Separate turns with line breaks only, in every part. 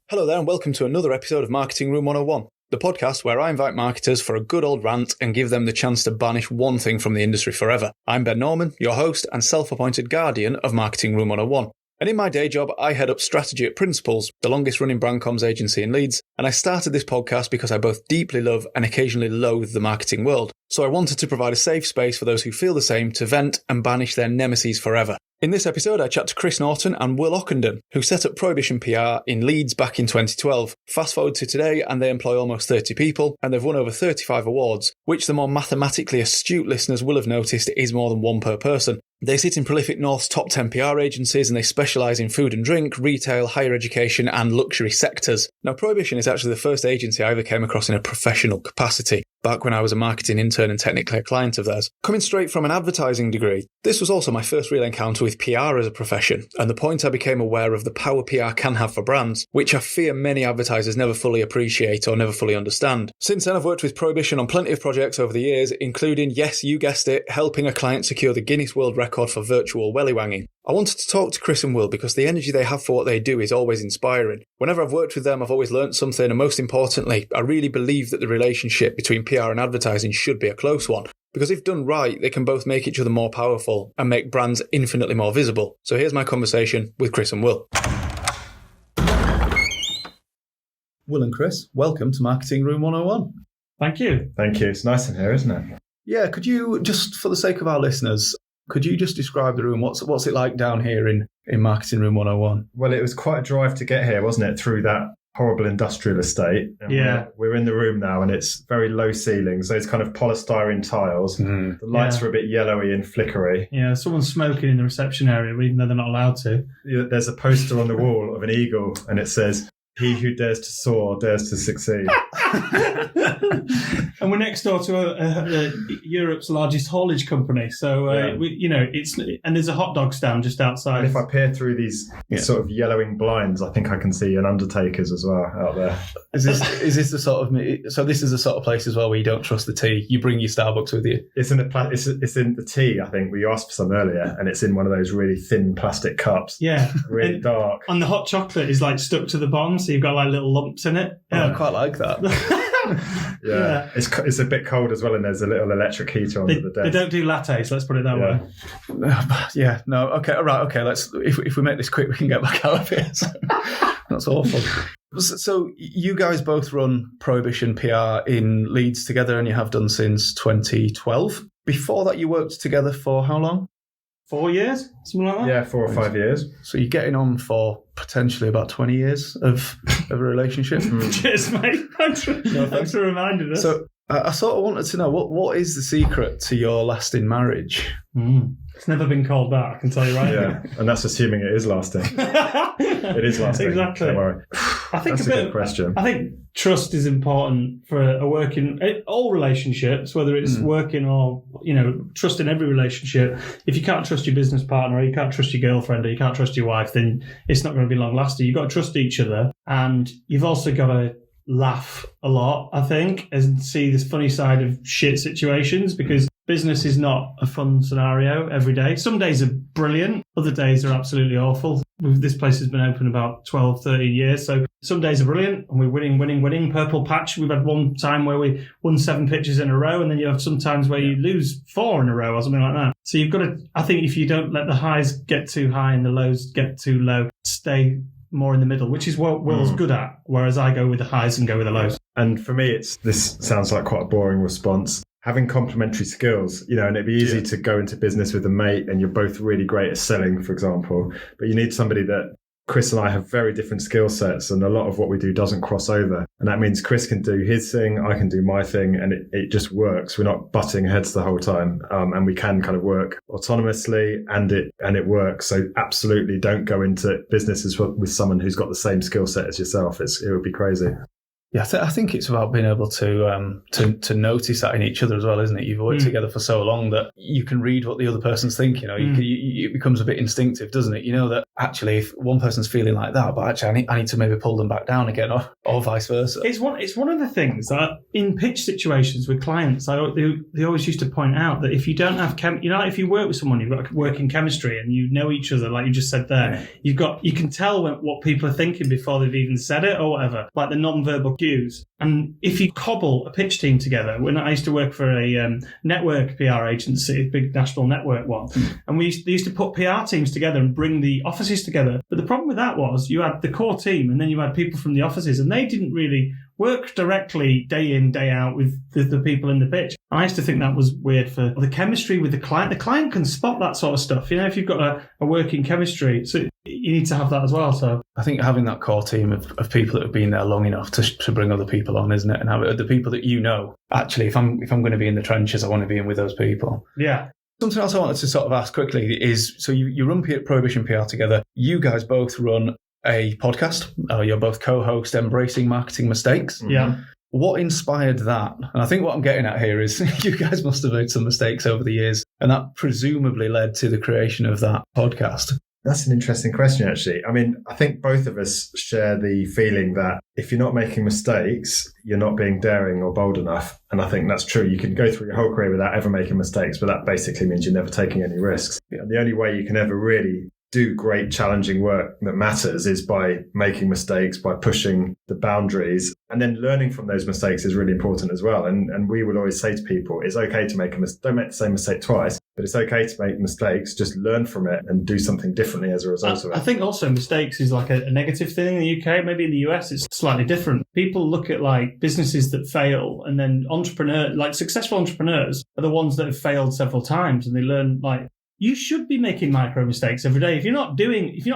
Hello there and welcome to another episode of Marketing Room 101, the podcast where I invite marketers for a good old rant and give them the chance to banish one thing from the industry forever. I'm Ben Norman, your host and self-appointed guardian of Marketing Room 101. And in my day job, I head up strategy at Principles, the longest running brand comms agency in Leeds. And I started this podcast because I both deeply love and occasionally loathe the marketing world. So I wanted to provide a safe space for those who feel the same to vent and banish their nemesis forever. In this episode, I chat to Chris Norton and Will Ockenden, who set up Prohibition PR in Leeds back in 2012. Fast forward to today, and they employ almost 30 people, and they've won over 35 awards, which the more mathematically astute listeners will have noticed is more than one per person. They sit in prolific North's top 10 PR agencies, and they specialise in food and drink, retail, higher education, and luxury sectors. Now, Prohibition is actually the first agency I ever came across in a professional capacity, back when I was a marketing intern and technically a client of theirs. Coming straight from an advertising degree, this was also my first real encounter with PR as a profession, and the point I became aware of the power PR can have for brands, which I fear many advertisers never fully appreciate or never fully understand. Since then, I've worked with Prohibition on plenty of projects over the years, including, yes, you guessed it, helping a client secure the Guinness World Record for virtual welly wanging. I wanted to talk to Chris and Will because the energy they have for what they do is always inspiring. Whenever I've worked with them, I've always learnt something, and most importantly, I really believe that the relationship between PR and advertising should be a close one. Because if done right, they can both make each other more powerful and make brands infinitely more visible. So here's my conversation with Chris and Will. Will and Chris, welcome to Marketing Room 101.
Thank you.
Thank you. It's nice in here, isn't it?
Yeah, could you, just for the sake of our listeners, could you just describe the room? What's it like down here in Marketing Room 101?
Well, it was quite a drive to get here, wasn't it? Through that horrible industrial estate. And
yeah.
We're in the room now, and it's very low ceilings. Those kind of polystyrene tiles. The lights are a bit yellowy and flickery.
Yeah, someone's smoking in the reception area, even though they're not allowed to.
There's a poster on the wall of an eagle, and it says, "He who dares to soar dares to succeed."
And we're next door to Europe's largest haulage company, so and there's a hot dog stand just outside.
And if I peer through these sort of yellowing blinds, I think I can see an Undertaker's as well out there.
Is this the sort of so this is the sort of place as well where you don't trust the tea? You bring your Starbucks with you.
It's in the tea. I think we asked for some earlier, and it's in one of those really thin plastic cups.
Yeah,
really dark.
And the hot chocolate is like stuck to the bottom, so you've got like little lumps in it.
I quite like that.
Yeah. It's a bit cold as well, and there's a little electric heater under the desk.
They don't do lattes, let's put it that way.
Yeah, no, okay, all right, okay, let's, if we make this quick, we can get back out of here. So, that's awful. So you guys both run Prohibition PR in Leeds together, and you have done since 2012. Before that, you worked together for how long?
4 years? Something like that?
Yeah, 4 or 5 years.
So you're getting on for potentially about 20 years of a relationship.
Cheers, mate. Thanks for reminding us.
So I sort of wanted to know, what is the secret to your lasting marriage?
It's never been called that, I can tell you right now.
Yeah, and that's assuming it is lasting. It is lasting.
Exactly.
Don't worry.
That's
a good question.
I think trust is important for a working, all relationships, whether it's working or, trust in every relationship. If you can't trust your business partner, or you can't trust your girlfriend, or you can't trust your wife, then it's not going to be long lasting. You've got to trust each other, and you've also got to laugh a lot, I think, and see this funny side of shit situations, because business is not a fun scenario every day. Some days are brilliant. Other days are absolutely awful. This place has been open about 12, 13 years. So some days are brilliant and we're winning. Purple patch. We've had one time where we won 7 pitches in a row, and then you have some times where you lose 4 in a row or something like that. So you've got to, I think if you don't let the highs get too high and the lows get too low, stay more in the middle, which is what Will's good at, whereas I go with the highs and go with the lows.
And for me, this sounds like quite a boring response. Having complementary skills, and it'd be easy to go into business with a mate and you're both really great at selling, for example, but you need somebody that Chris and I have very different skill sets, and a lot of what we do doesn't cross over. And that means Chris can do his thing, I can do my thing, and it just works. We're not butting heads the whole time, and we can kind of work autonomously, and it works. So absolutely don't go into businesses with someone who's got the same skill set as yourself. It would be crazy.
Yeah, I think it's about being able to notice that in each other as well, isn't it? You've worked together for so long that you can read what the other person's thinking. It becomes a bit instinctive, doesn't it? You know that actually, if one person's feeling like that, but actually I need to maybe pull them back down again, or vice versa.
It's one of the things that in pitch situations with clients, they always used to point out that if you don't have if you work with someone, you've got working chemistry and you know each other, like you just said there, you can tell what people are thinking before they've even said it or whatever, like the non-verbal cues. And if you cobble a pitch team together, when I used to work for a network PR agency, a big national network one, and they used to put PR teams together and bring the offices together. But the problem with that was you had the core team and then you had people from the offices, and they didn't really work directly day in, day out with the people in the pitch. I used to think that was weird for the chemistry with the client. The client can spot that sort of stuff. If you've got a working chemistry, so you need to have that as well. So
I think having that core team of people that have been there long enough to bring other people on, isn't it? And have the people that actually, if I'm going to be in the trenches, I want to be in with those people.
Yeah.
Something else I wanted to sort of ask quickly is, so you run Prohibition PR together. You guys both run a podcast. You're both co-host Embracing Marketing Mistakes.
Yeah.
What inspired that? And I think what I'm getting at here is you guys must have made some mistakes over the years, and that presumably led to the creation of that podcast.
That's an interesting question, actually. I mean, I think both of us share the feeling that if you're not making mistakes, you're not being daring or bold enough. And I think that's true. You can go through your whole career without ever making mistakes, but that basically means you're never taking any risks. Yeah. The only way you can ever really do great, challenging work that matters is by making mistakes, by pushing the boundaries. And then learning from those mistakes is really important as well. And we will always say to people, it's okay to make a mistake. Don't make the same mistake twice, but it's okay to make mistakes. Just learn from it and do something differently as a result of it.
I think also mistakes is like a negative thing in the UK. Maybe in the US, it's slightly different. People look at like businesses that fail, and then successful entrepreneurs are the ones that have failed several times, and they learn like, you should be making micro mistakes every day. If you're not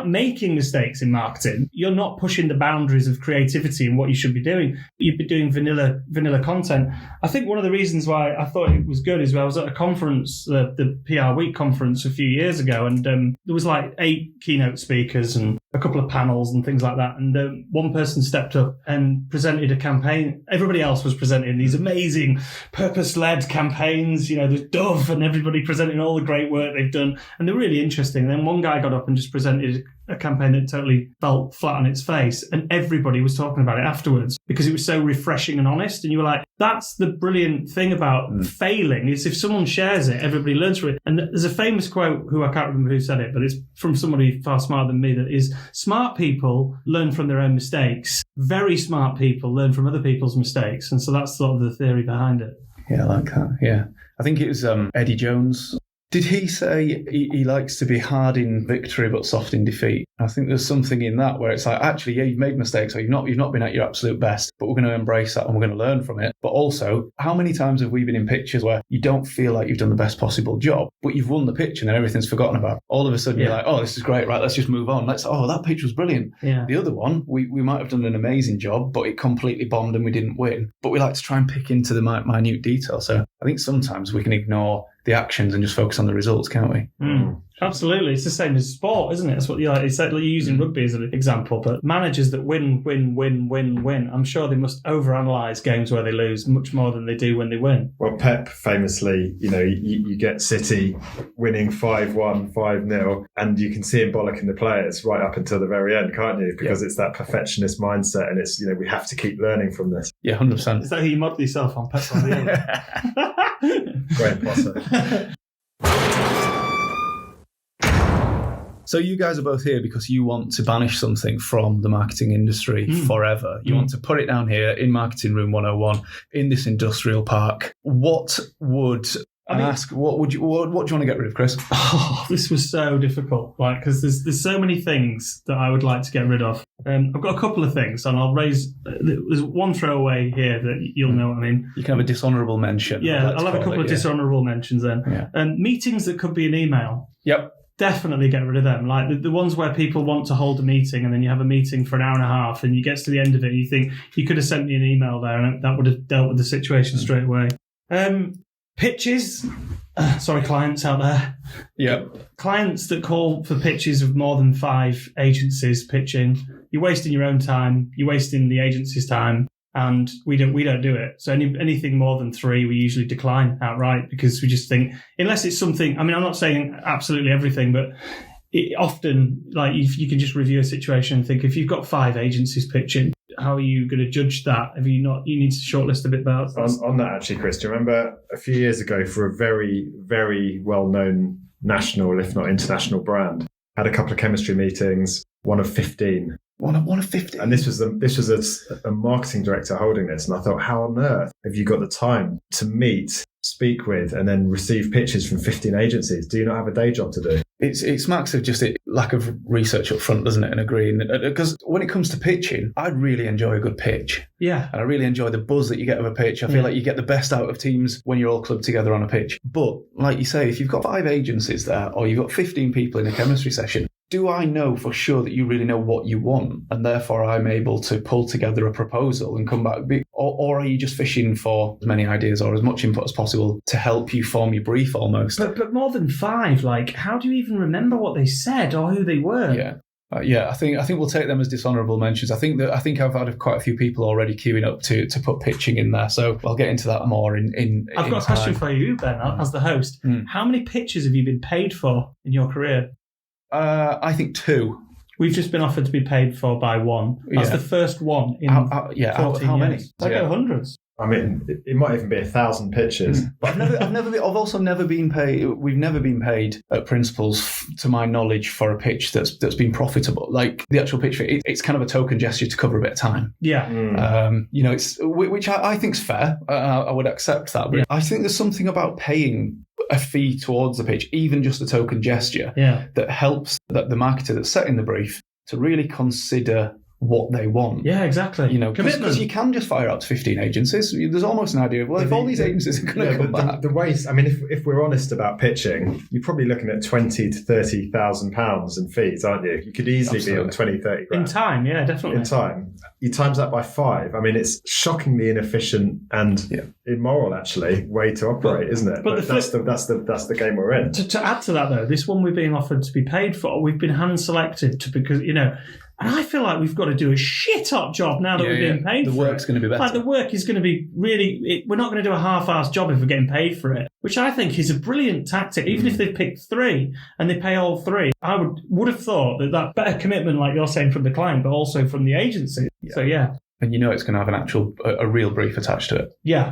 making mistakes in marketing, you're not pushing the boundaries of creativity and what you should be doing. You'd be doing vanilla content. I think one of the reasons why I thought it was good is I was at a conference, the PR Week conference a few years ago, and there was like 8 keynote speakers and a couple of panels and things like that. And one person stepped up and presented a campaign. Everybody else was presenting these amazing purpose-led campaigns. There's Dove and everybody presenting all the great work they've done, and they're really interesting. And then one guy got up and just presented a campaign that totally fell flat on its face, and everybody was talking about it afterwards because it was so refreshing and honest. And you were like, that's the brilliant thing about failing, is if someone shares it, everybody learns from it. And there's a famous quote, who I can't remember who said it, but it's from somebody far smarter than me, that is, smart people learn from their own mistakes. Very smart people learn from other people's mistakes. And so that's sort of the theory behind it.
Yeah, I like that. Yeah. I think it was Eddie Jones. Did he say he likes to be hard in victory but soft in defeat? I think there's something in that where it's like, actually, yeah, you've made mistakes, or you've not been at your absolute best, but we're going to embrace that and we're going to learn from it. But also, how many times have we been in pitches where you don't feel like you've done the best possible job, but you've won the pitch and then everything's forgotten about? All of a sudden, you're like, oh, this is great, right, let's just move on. That pitch was brilliant.
Yeah.
The other one, we might have done an amazing job, but it completely bombed and we didn't win. But we like to try and pick into the minute detail. So I think sometimes we can ignore the actions and just focus on the results, can't we?
Absolutely. It's the same as sport, isn't it? That's what it's like, you're using rugby as an example, but managers that win, I'm sure they must overanalyze games where they lose much more than they do when they win.
Well, Pep famously, you get City winning 5-1, 5-0, and you can see him bollocking the players right up until the very end, can't you? Because it's that perfectionist mindset, and it's, we have to keep learning from this.
Yeah, 100%.
Is that who you model yourself on, Pep?
Great Potter.
So you guys are both here because you want to banish something from the marketing industry forever. You want to put it down here in Marketing Room 101 in this industrial park. What would do you want to get rid of, Chris?
Oh, this was so difficult, because there's so many things that I would like to get rid of. I've got a couple of things, and I'll raise. There's one throwaway here that you'll know what I mean.
You can have a dishonourable mention.
Yeah, I'll have a couple of dishonourable mentions then.
Yeah.
Meetings that could be an email.
Yep.
Definitely get rid of them. Like the ones where people want to hold a meeting and then you have a meeting for an hour and a half and you get to the end of it and you think you could have sent me an email there and that would have dealt with the situation straight away. Pitches. Sorry, clients out there.
Yep.
Clients that call for pitches of more than 5 agencies pitching. You're wasting your own time. You're wasting the agency's time. And we don't do it. So anything more than 3, we usually decline outright because we just think, unless it's something, I'm not saying absolutely everything, but often, like, you can just review a situation and think, if you've got 5 agencies pitching, how are you going to judge that? You need to shortlist a bit better.
On that, actually, Chris, do you remember a few years ago for a very, very well-known national, if not international brand, had a couple of chemistry meetings, one of 15.
One of 15.
And this was a marketing director holding this. And I thought, how on earth have you got the time to meet, speak with, and then receive pitches from 15 agencies? Do you not have a day job to do?
It smacks of just a lack of research up front, doesn't it? And agreeing. Because when it comes to pitching, I really enjoy a good pitch.
Yeah.
And I really enjoy the buzz that you get of a pitch. I feel like you get the best out of teams when you're all clubbed together on a pitch. But like you say, if you've got 5 agencies there, or you've got 15 people in a chemistry session, do I know for sure that you really know what you want, and therefore I'm able to pull together a proposal and come back? Or are you just fishing for as many ideas or as much input as possible to help you form your brief almost?
But more than 5, like, how do you even remember what they said or who they were?
Yeah. I think we'll take them as dishonourable mentions. I think I've had quite a few people already queuing up to put pitching in there, so I'll get into that more in
I've got a question for you, Ben, as the host. How many pitches have you been paid for in your career?
I think 2.
We've just been offered to be paid for by 1. That's the first one in
out of how many?
I go hundreds.
I mean, it might even be 1,000 pitches.
But I've also never been paid. We've never been paid at Principals, to my knowledge, for a pitch that's been profitable. Like the actual pitch, it's kind of a token gesture to cover a bit of time.
Yeah.
It's which I think's fair. I would accept that. But I think there's something about paying a fee towards the pitch, even just a token gesture, that helps the marketer that's setting the brief to really consider what they want.
Yeah, exactly.
Because you can just fire out to 15 agencies. There's almost an idea of, well, if all these agencies are going to come back.
The waste, I mean, if we're honest about pitching, you're probably looking at £20,000 to £30,000 in fees, aren't you? You could easily be on 20, 30 grand.
In time, yeah, definitely.
In time. You times that by 5. I mean, it's shockingly inefficient and immoral, actually, way to operate, isn't it? But that's the game we're in.
To add to that, though, this one we're being offered to be paid for, we've been hand-selected because, and I feel like we've got to do a shit-up job now that we're being paid for it.
The work's going to be better.
Like, the work is going to be really... we're not going to do a half-assed job if we're getting paid for it, which I think is a brilliant tactic. Even if they've picked 3 and they pay all 3, I would have thought that better commitment, like you're saying, from the client, but also from the agency. Yeah. So, yeah.
And it's going to have a real brief attached to it.
Yeah.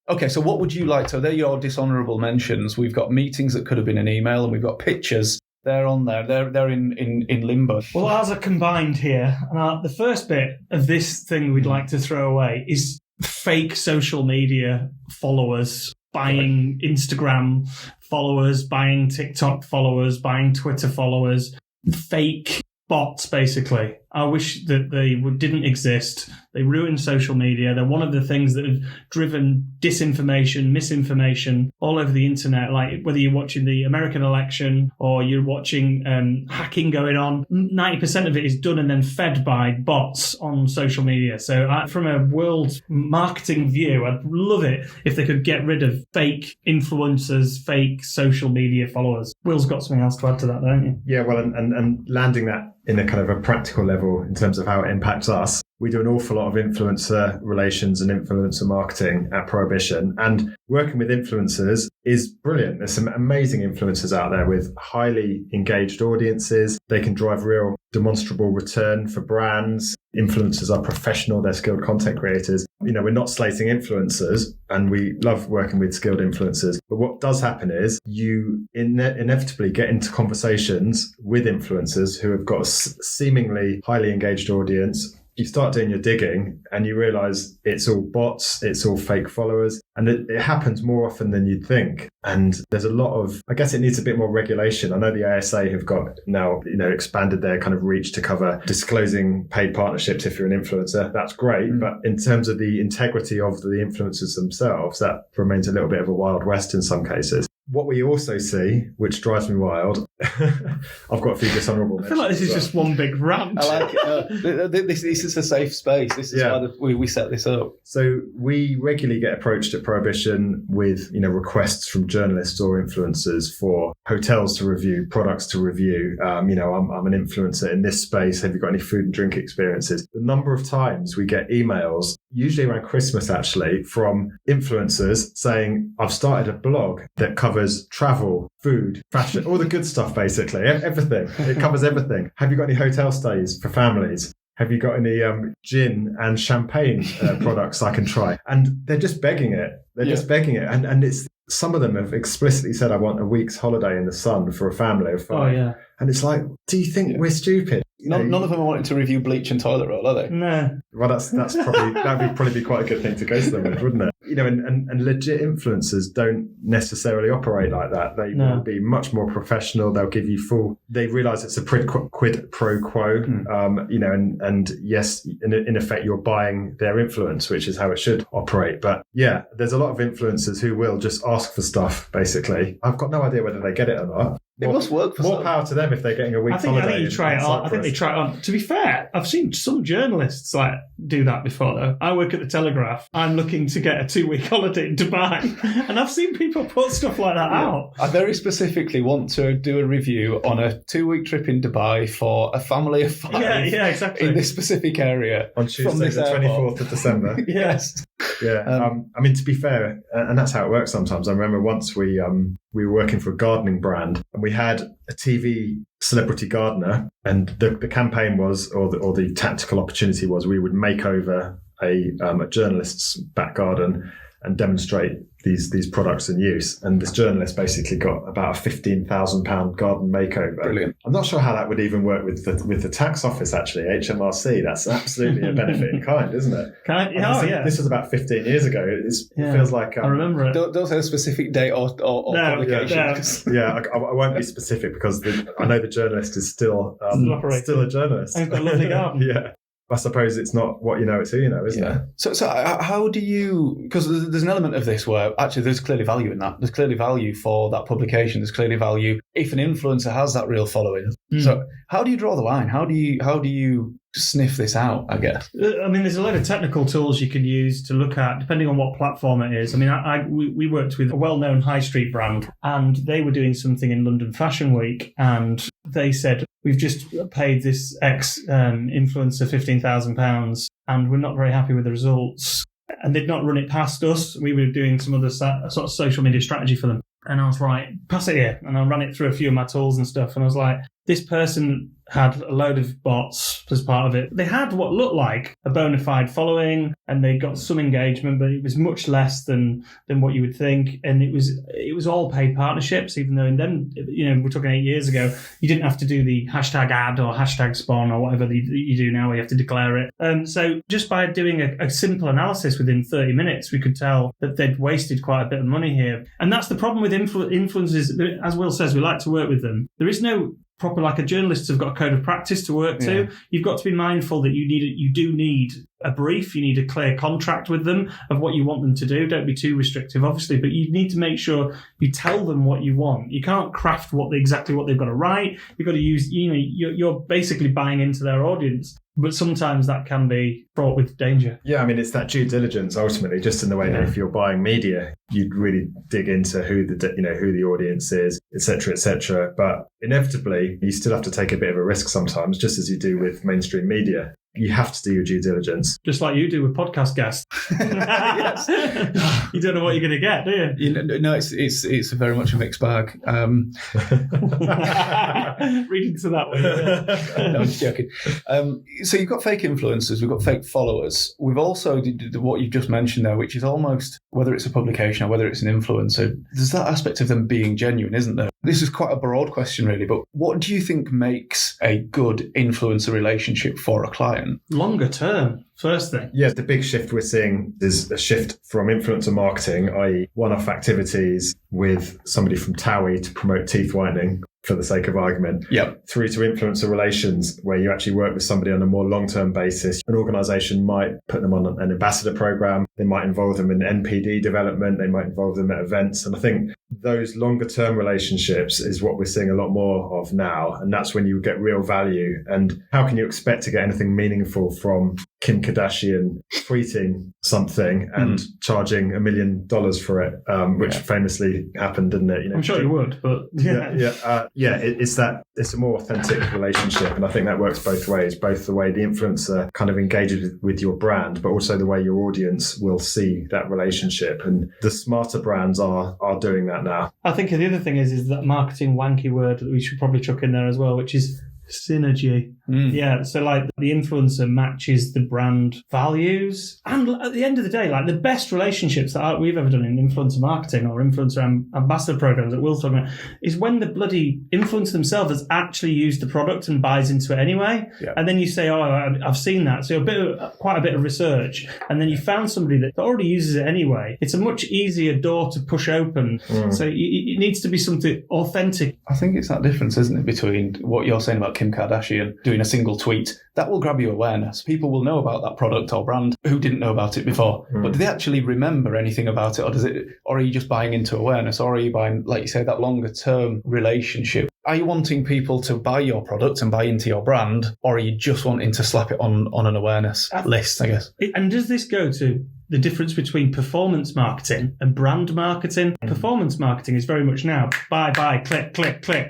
Okay, so what would you like? So they're your dishonourable mentions. We've got meetings that could have been an email, and we've got pictures. They're on there. They're in limbo.
Well, ours are combined here. And the first bit of this thing we'd like to throw away is fake social media followers, buying Instagram followers, buying TikTok followers, buying Twitter followers, fake bots, basically. I wish that they didn't exist. They ruin social media. They're one of the things that have driven disinformation, misinformation all over the internet. Like whether you're watching the American election or you're watching hacking going on, 90% of it is done and then fed by bots on social media. So from a world marketing view, I'd love it if they could get rid of fake influencers, fake social media followers. Will's got something else to add to that, don't you?
Yeah, well, and landing that in a kind of a practical level in terms of how it impacts us. We do an awful lot of influencer relations and influencer marketing at Prohibition, and working with influencers is brilliant. There's some amazing influencers out there with highly engaged audiences. They can drive real demonstrable return for brands. Influencers are professional, they're skilled content creators. We're not slating influencers, and we love working with skilled influencers. But what does happen is you inevitably get into conversations with influencers who have got a seemingly highly engaged audience. You start doing your digging and you realize it's all bots, it's all fake followers, and it happens more often than you'd think. And there's a lot of, I guess it needs a bit more regulation. I know the ASA have got now, expanded their kind of reach to cover disclosing paid partnerships if you're an influencer. That's great. But in terms of the integrity of the influencers themselves, that remains a little bit of a Wild West in some cases. What we also see, which drives me wild, I've got a few dishonourable mentions.
I feel like this is just one big rant.
I like it. This is a safe space. This is why we set this up.
So we regularly get approached at Prohibition with, requests from journalists or influencers for hotels to review, products to review. I'm an influencer in this space. Have you got any food and drink experiences? The number of times we get emails, usually around Christmas actually, from influencers saying, I've started a blog that covers covers travel, food, fashion, all the good stuff, basically. Everything. It covers everything. Have you got any hotel stays for families? Have you got any gin and champagne products I can try? And they're just begging it. They're just begging it. And it's, some of them have explicitly said, I want a week's holiday in the sun for a family of 5.
Oh, yeah.
And it's like, do you think we're stupid?
None of them are wanting to review bleach and toilet roll, are they?
No.
Well, that's probably, that would probably be quite a good thing to go to them with, wouldn't it? You know, and legit influencers don't necessarily operate like that. They will be much more professional. They'll give you full, they realise it's a quid pro quo, you know, and yes, in effect, you're buying their influence, which is how it should operate. But yeah, there's a lot of influencers who will just ask for stuff, basically. I've got no idea whether they get it or not.
It must work for
more power to them if they're getting a week's holiday.
I think you try it on. I think they try it on. To be fair, I've seen some journalists like do that before. Though I work at the Telegraph. I'm looking to get a 2-week holiday in Dubai, and I've seen people put stuff like that out.
I very specifically want to do a review on a 2-week trip in Dubai for a family of 5.
Yeah, exactly.
In this specific area
on Tuesday, the 24th of December.
Yes.
Yeah. I mean, to be fair, and that's how it works sometimes. I remember once we were working for a gardening brand, and we had a TV celebrity gardener, and the campaign was, or the tactical opportunity was, we would make over a journalist's back garden and demonstrate these products in use. And this journalist basically got about a £15,000 garden makeover.
Brilliant.
I'm not sure how that would even work with the tax office, actually, HMRC. That's absolutely a benefit in kind, isn't it? This was about 15 years ago. It feels like...
I remember it.
Don't say a specific date or publication.
Yeah, I won't be specific because I know the journalist is still a journalist.
I've got a lovely garden.
Yeah. I suppose it's not what you know, it's who you know, isn't it?
So how do you... Because there's an element of this where actually there's clearly value in that. There's clearly value for that publication. There's clearly value if an influencer has that real following. So how do you draw the line? How do you sniff this out, I guess?
I mean, there's a lot of technical tools you can use to look at, depending on what platform it is. I mean, we worked with a well-known high street brand, and they were doing something in London Fashion Week, and they said, we've just paid this influencer £15,000 and we're not very happy with the results. And they'd not run it past us. We were doing some other sort of social media strategy for them. And I was like, pass it here. And I ran it through a few of my tools and stuff. And I was like, this person had a load of bots as part of it. They had what looked like a bona fide following, and they got some engagement, but it was much less than what you would think. And it was all paid partnerships, even though then, you know, we're talking 8 years ago, you didn't have to do the hashtag ad or hashtag spawn or whatever you do now, where you have to declare it. So just by doing a simple analysis within 30 minutes, we could tell that they'd wasted quite a bit of money here. And that's the problem with influencers. As Will says, we like to work with them. There is no proper, like, a journalists have got a code of practice to work to. You've got to be mindful that you do need a brief. You need a clear contract with them of what you want them to do. Don't be too restrictive, obviously, but you need to make sure you tell them what you want. You can't craft exactly what they've got to write. You've got to use, you know, you're basically buying into their audience. But sometimes that can be fraught with danger. Yeah,
I mean, it's that due diligence ultimately, just in the way that if you're buying media, you'd really dig into who the audience is, etc., etc. But inevitably, you still have to take a bit of a risk sometimes, just as you do with mainstream media. You have to do your due diligence.
Just like you do with podcast guests.
Yes.
You don't know what you're going to get, do you?
No, it's very much a mixed bag.
Read into that one. Yeah.
No, I'm just joking. So you've got fake influencers, we've got fake followers. We've also what you've just mentioned there, which is almost, whether it's a publication or whether it's an influencer, there's that aspect of them being genuine, isn't there? This is quite a broad question, really, but what do you think makes a good influencer relationship for a client?
Longer term, first thing.
Yeah, the big shift we're seeing is a shift from influencer marketing, i.e. one-off activities with somebody from Towie to promote teeth whitening, for the sake of argument, through to influencer relations, where you actually work with somebody on a more long-term basis. An organisation might put them on an ambassador program. They might involve them in NPD development. They might involve them at events. And I think those longer-term relationships is what we're seeing a lot more of now. And that's when you get real value. And how can you expect to get anything meaningful from Kim Kardashian tweeting something and charging $1 million for it, which famously happened, didn't it?
I'm sure you would, but
it's a more authentic relationship, and I think that works both ways. Both the way the influencer kind of engages with your brand, but also the way your audience will see that relationship. And the smarter brands are doing that now.
I think the other thing is that marketing wanky word that we should probably chuck in there as well, which is synergy. Yeah, so like the influencer matches the brand values, and at the end of the day, like the best relationships that we've ever done in influencer marketing or influencer ambassador programs that we'll talk about is when the bloody influencer themselves has actually used the product and buys into it anyway. And then you say, oh, I've seen that, so quite a bit of research, and then you found somebody that already uses it anyway. It's a much easier door to push open. So it needs to be something authentic.
I think it's that difference, isn't it, between what you're saying about Kim Kardashian doing a single tweet. That will grab you awareness. People will know about that product or brand who didn't know about it before. But do they actually remember anything about it? Or are you just buying into awareness? Or are you buying, like you say, that longer term relationship? Are you wanting people to buy your product and buy into your brand? Or are you just wanting to slap it on an awareness list, I guess?
And does this go to the difference between performance marketing and brand marketing? Performance marketing is very much now buy, click,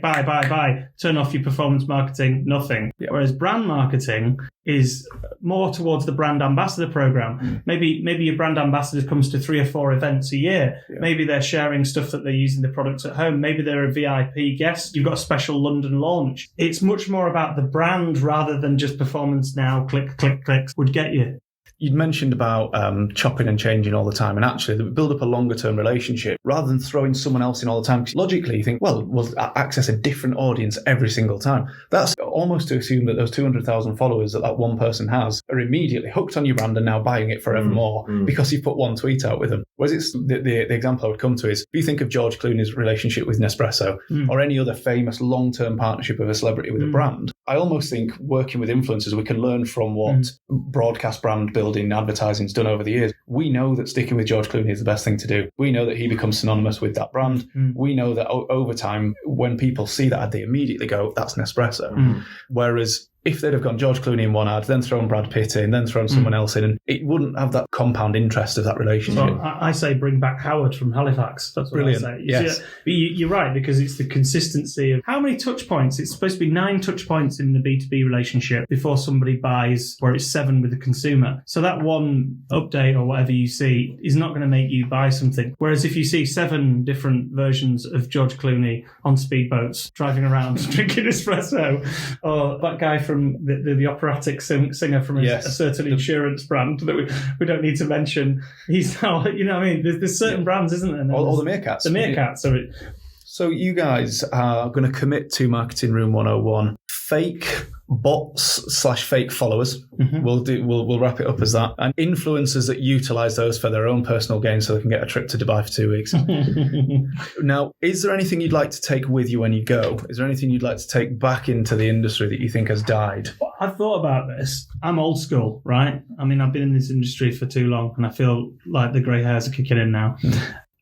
buy, turn off your performance marketing, nothing. Whereas brand marketing is more towards the brand ambassador program. Maybe your brand ambassador comes to 3 or 4 events a year. Maybe they're sharing stuff that they're using the products at home. Maybe they're a VIP guest. You've got a special London launch. It's much more about the brand rather than just performance now, click, clicks would get you.
You'd mentioned about chopping and changing all the time, and actually build up a longer term relationship rather than throwing someone else in all the time. Because logically, you think, well, we'll access a different audience every single time. That's almost to assume that those 200,000 followers that one person has are immediately hooked on your brand and now buying it forevermore because you put one tweet out with them. Whereas it's the example I would come to is, if you think of George Clooney's relationship with Nespresso or any other famous long-term partnership of a celebrity with a brand, I almost think working with influencers, we can learn from what broadcast brand building advertising's done over the years. We know that sticking with George Clooney is the best thing to do. We know that he becomes synonymous with that brand. We know that over time, when people see that ad, they immediately go, that's Nespresso. Whereas if they'd have gone George Clooney in one ad, then thrown Brad Pitt in, then thrown someone else in, and it wouldn't have that compound interest of that relationship.
So I say bring back Howard from Halifax. That's what
Brilliant.
I say.
Yes.
You're right, because it's the consistency of how many touch points. It's supposed to be 9 touch points in the B2B relationship before somebody buys, where it's 7 with the consumer. So that one update or whatever you see is not going to make you buy something. Whereas if you see 7 different versions of George Clooney on speedboats driving around drinking espresso, or that guy from the operatic singer from a certain insurance brand that we don't need to mention. He's now, you know what I mean? There's certain brands, isn't there?
All the meerkats.
The meerkats.
So you guys are going to commit to Marketing Room 101. Fake bots/fake followers. We'll wrap it up as that. And influencers that utilize those for their own personal gain so they can get a trip to Dubai for 2 weeks. Now, is there anything you'd like to take with you when you go? Is there anything you'd like to take back into the industry that you think has died?
I've thought about this. I'm old school, right? I mean, I've been in this industry for too long and I feel like the grey hairs are kicking in now.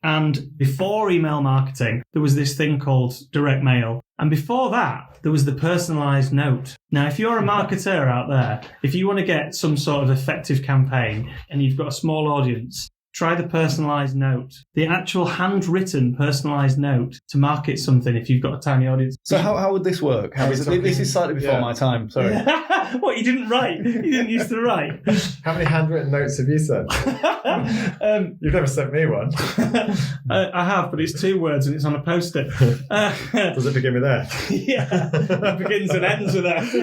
And before email marketing, there was this thing called direct mail. And before that, there was the personalised note. Now, if you're a marketer out there, if you want to get some sort of effective campaign and you've got a small audience, try the personalised note. The actual handwritten personalised note to market something if you've got a tiny audience.
So how would this work? This is slightly before my time, sorry.
What, you didn't write? You didn't used to write?
How many handwritten notes have you sent? You've never sent me one.
I have, but it's 2 words and it's on a post-it.
Does it begin with F?
Yeah, it begins and ends with F.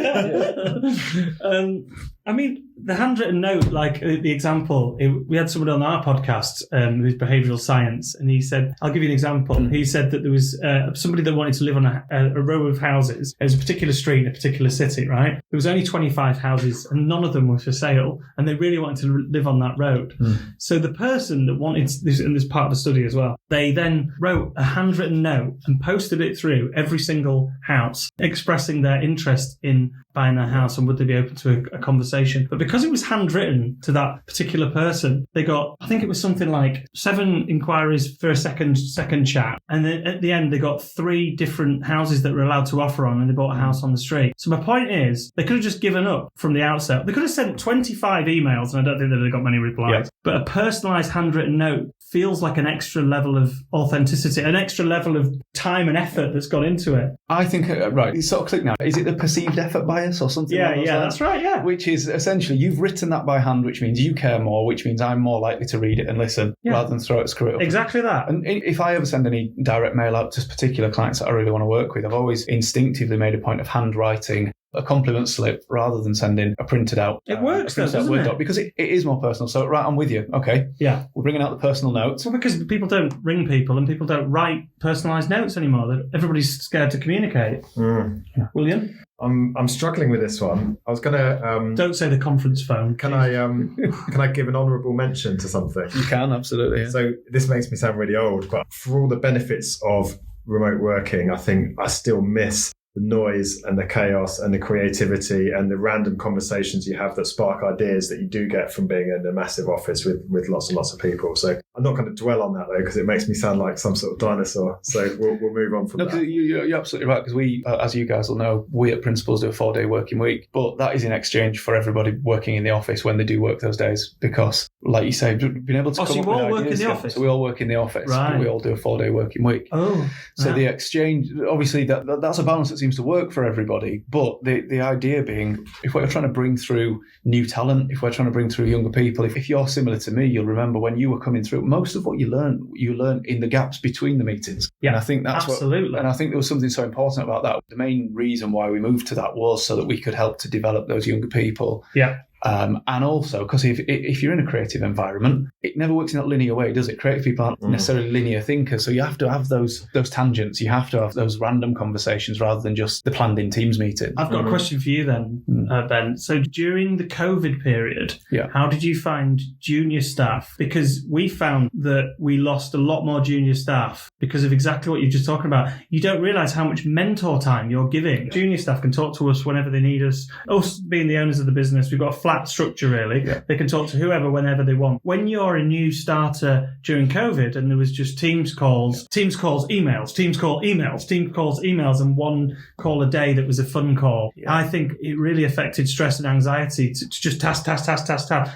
I mean, the handwritten note, like the example, we had somebody on our podcast with behavioural science, and he said, I'll give you an example. He said that there was somebody that wanted to live on a row of houses. It was a particular street in a particular city, right? There was only 25 houses and none of them were for sale, and they really wanted to live on that road. So the person that wanted this, and this part of the study as well, they then wrote a handwritten note and posted it through every single house, expressing their interest in buying a house and would they be open to a conversation conversation. But because it was handwritten to that particular person, they got, I think it was something like 7 inquiries for a second chat. And then at the end, they got 3 different houses that were allowed to offer on, and they bought a house on the street. So my point is, they could have just given up from the outset. They could have sent 25 emails, and I don't think that they got many replies. Yeah. But a personalised handwritten note feels like an extra level of authenticity, an extra level of time and effort that's gone into it.
I think, right, it's sort of clicked now. Is it the perceived effort bias or something?
Yeah, that's right, yeah.
Which is essentially, you've written that by hand, which means you care more, which means I'm more likely to read it and listen rather than screw it up.
Exactly that.
And if I ever send any direct mail out to particular clients that I really want to work with, I've always instinctively made a point of handwriting a compliment slip rather than sending a printed out.
It works, doesn't
Word
it?
doc, because it is more personal. So, right, I'm with you. Okay.
Yeah.
We're bringing out the personal notes.
Well, because people don't ring people and people don't write personalised notes anymore. Everybody's scared to communicate. Yeah. William?
I'm struggling with this one. I was gonna
don't say the conference phone.
Can I give an honourable mention to something?
You can, absolutely. Yeah.
So this makes me sound really old, but for all the benefits of remote working, I think I still miss the noise and the chaos and the creativity and the random conversations you have that spark ideas that you do get from being in a massive office with lots and lots of people. So I'm not going to dwell on that though, because it makes me sound like some sort of dinosaur. So we'll move on from that.
You're absolutely right, because we, as you guys will know, we at Principals do a 4-day working week, but that is in exchange for everybody working in the office when they do work those days, because like you say, being able to come up with ideas.
Work in the office?
So we all work in the office,
right.
But we all do a 4-day working week.
Oh.
So the exchange, obviously that's a balance that seems to work for everybody, but the idea being, if we're trying to bring through new talent, if we're trying to bring through younger people, if you're similar to me, you'll remember when you were coming through, most of what you learn in the gaps between the meetings.
Yeah,
and I think that's
absolutely.
And I think there was something so important about that. The main reason why we moved to that was so that we could help to develop those younger people.
Yeah.
And also, because if you're in a creative environment, it never works in that linear way, does it? Creative people aren't necessarily linear thinkers, so you have to have those tangents. You have to have those random conversations rather than just the planned-in Teams meeting.
I've got a question for you then, Ben. So during the COVID period, how did you find junior staff? Because we found that we lost a lot more junior staff because of exactly what you're just talking about. You don't realise how much mentor time you're giving. Junior staff can talk to us whenever they need us. Us being the owners of the business, we've got a flat structure really. Yeah. They can talk to whoever whenever they want. When you're a new starter during COVID and there was just Teams calls, emails, Teams calls, emails, and one call a day that was a fun call, I think it really affected stress and anxiety to just task.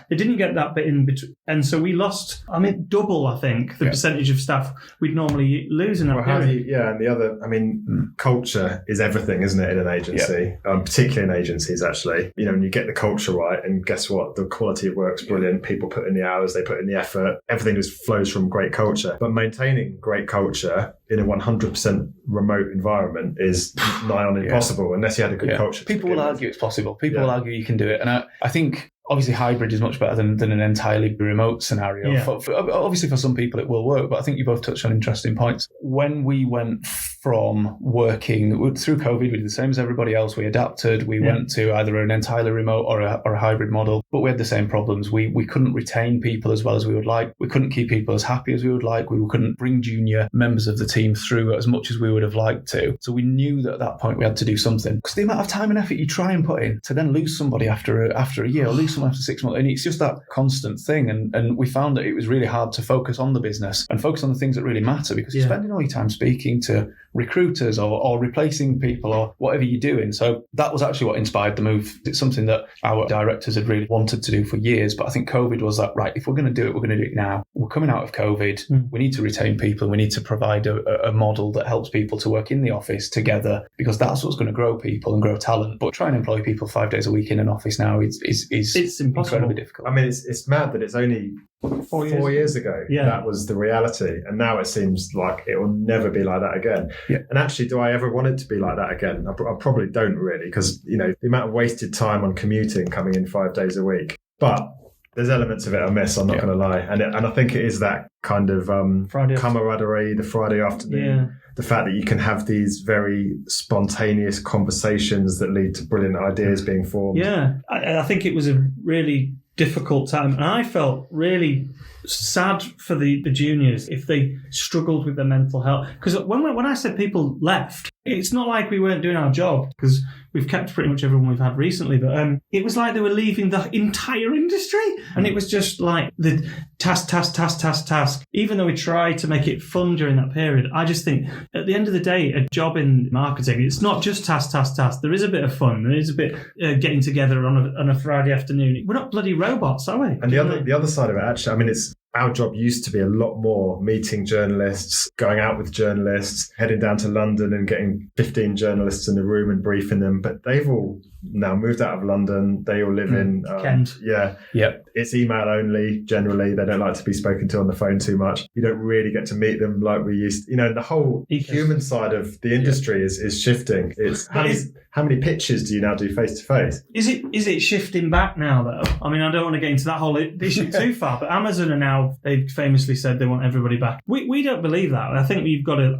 They didn't get that bit in between. And so we lost, double, I think, the percentage of staff we'd normally lose in that period.
And the other, culture is everything, isn't it, in an agency? Particularly in agencies, actually. When you get the culture right, and guess what? The quality of work's brilliant. People put in the hours, they put in the effort. Everything just flows from great culture. But maintaining great culture in a 100% remote environment is nigh on impossible unless you had a good culture.
People will argue it's possible. People will argue you can do it. And I think obviously hybrid is much better than an entirely remote scenario. Yeah. Obviously for some people it will work, but I think you both touched on interesting points. When we went from working through COVID, we did the same as everybody else. We adapted. We went to either an entirely remote or a hybrid model, but we had the same problems. We couldn't retain people as well as we would like. We couldn't keep people as happy as we would like. We couldn't bring junior members of the team through as much as we would have liked to. So we knew that at that point we had to do something, because the amount of time and effort you try and put in to then lose somebody after a year or lose someone after 6 months, and it's just that constant thing. And we found that it was really hard to focus on the business and focus on the things that really matter, because you're spending all your time speaking to recruiters or replacing people or whatever you're doing. So that was actually what inspired the move. It's something that our directors had really wanted to do for years, but I think COVID was that, right, if we're going to do it, we're going to do it now. We're coming out of COVID. We need to retain people. We need to provide a model that helps people to work in the office together, because that's what's going to grow people and grow talent. But trying to employ people 5 days a week in an office now is
it's
incredibly difficult.
It's mad that it's only 4 years ago that was the reality, and now it seems like it will never be like that again. And actually, do I ever want it to be like that again? I probably don't really, because the amount of wasted time on commuting coming in 5 days a week. But there's elements of it I miss, I'm not going to lie, and I think it is that kind of camaraderie, the Friday afternoon, the fact that you can have these very spontaneous conversations that lead to brilliant ideas being formed.
I think it was a really difficult time, and I felt really sad for the juniors if they struggled with their mental health, because when I said people left, it's not like we weren't doing our job, because we've kept pretty much everyone we've had recently, but it was like they were leaving the entire industry, and it was just like the task. Even though we tried to make it fun during that period, I just think at the end of the day, a job in marketing, it's not just task. There is a bit of fun. There is a bit getting together on a Friday afternoon. We're not bloody robots, are we?
And the other side of it, actually, I mean, our job used to be a lot more meeting journalists, going out with journalists, heading down to London and getting 15 journalists in a room and briefing them. But they've all now moved out of London. They all live in
Kent.
Yeah.
Yep.
It's email only, generally. They don't like to be spoken to on the phone too much. You don't really get to meet them like we used to. You know, the whole human side of the industry is shifting. It's how many pitches do you now do face to face?
Is it shifting back now, though? I mean, I don't want to get into that whole issue too far, but Amazon are now, they famously said they want everybody back. We don't believe that. I think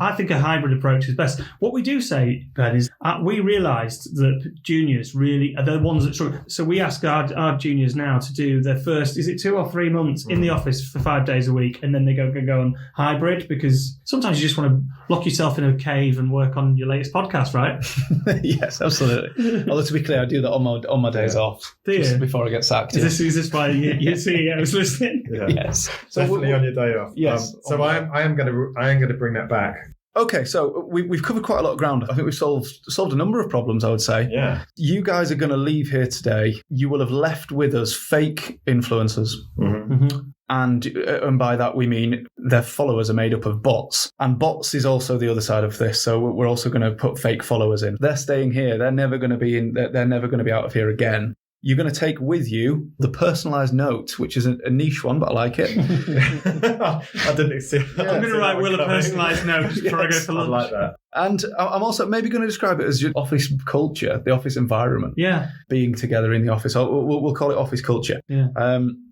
I think a hybrid approach is best. What we do say, Ben, is we realised that juniors really are the ones that struggle. So we ask our juniors now to do their first, is it 2 or 3 months in the office for 5 days a week, and then they go on hybrid, because sometimes you just want to lock yourself in a cave and work on your latest podcast, right?
Yes, absolutely. Although to be clear, I do that on my days off.
Do you?
Just before I get sacked.
Is this why your CEO is listening?
Yeah.
Yes.
So definitely on your day off.
Yes.
So I am going to bring that back.
Okay, so we've covered quite a lot of ground. I think we've solved a number of problems, I would say.
Yeah.
You guys are going to leave here today. You will have left with us fake influencers.
Mm-hmm.
Mm-hmm.
And by that we mean their followers are made up of bots. And bots is also the other side of this. So we're also going to put fake followers in. They're staying here. They're never going to be they're never going to be out of here again. You're going to take with you the personalised note, which is a niche one, but I like it.
I didn't see that.
I'm going to write Will a personalised note before I go for lunch.
I like that.
And I'm also maybe going to describe it as your office culture, the office environment.
Yeah.
Being together in the office. We'll call it office culture.
Yeah.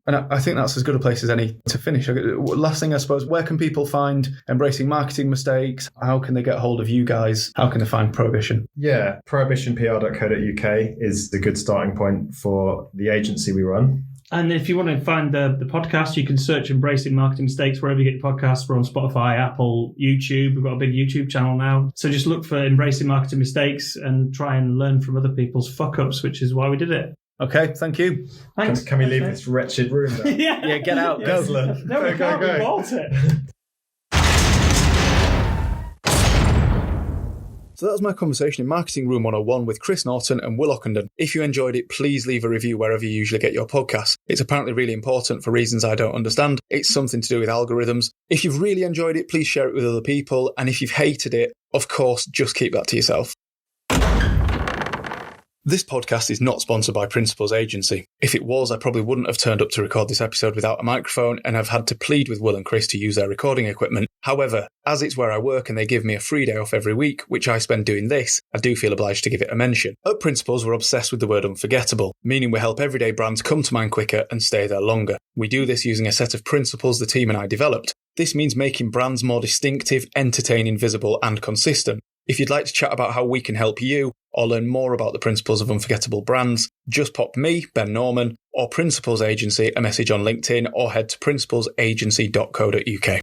And I think that's as good a place as any to finish. Last thing, I suppose, where can people find Embracing Marketing Mistakes? How can they get hold of you guys? How can they find Prohibition?
Yeah, prohibitionpr.co.uk is the good starting point for the agency we run.
And if you want to find the podcast, you can search Embracing Marketing Mistakes wherever you get your podcasts. We're on Spotify, Apple, YouTube. We've got a big YouTube channel now. So just look for Embracing Marketing Mistakes and try and learn from other people's fuck-ups, which is why we did it.
Okay, thank you.
Thanks.
Can we leave this wretched room now?
Yeah,
get out.
Yes.
Go.
No, we can't. We bought it.
So that was my conversation in Marketing Room 101 with Chris Norton and Will Ockenden. If you enjoyed it, please leave a review wherever you usually get your podcasts. It's apparently really important for reasons I don't understand. It's something to do with algorithms. If you've really enjoyed it, please share it with other people. And if you've hated it, of course, just keep that to yourself. This podcast is not sponsored by Principles Agency. If it was, I probably wouldn't have turned up to record this episode without a microphone and have had to plead with Will and Chris to use their recording equipment. However, as it's where I work and they give me a free day off every week, which I spend doing this, I do feel obliged to give it a mention. At Principles, we're obsessed with the word unforgettable, meaning we help everyday brands come to mind quicker and stay there longer. We do this using a set of principles the team and I developed. This means making brands more distinctive, entertaining, visible, and consistent. If you'd like to chat about how we can help you or learn more about the principles of unforgettable brands, just pop me, Ben Norman, or Principles Agency a message on LinkedIn or head to principlesagency.co.uk.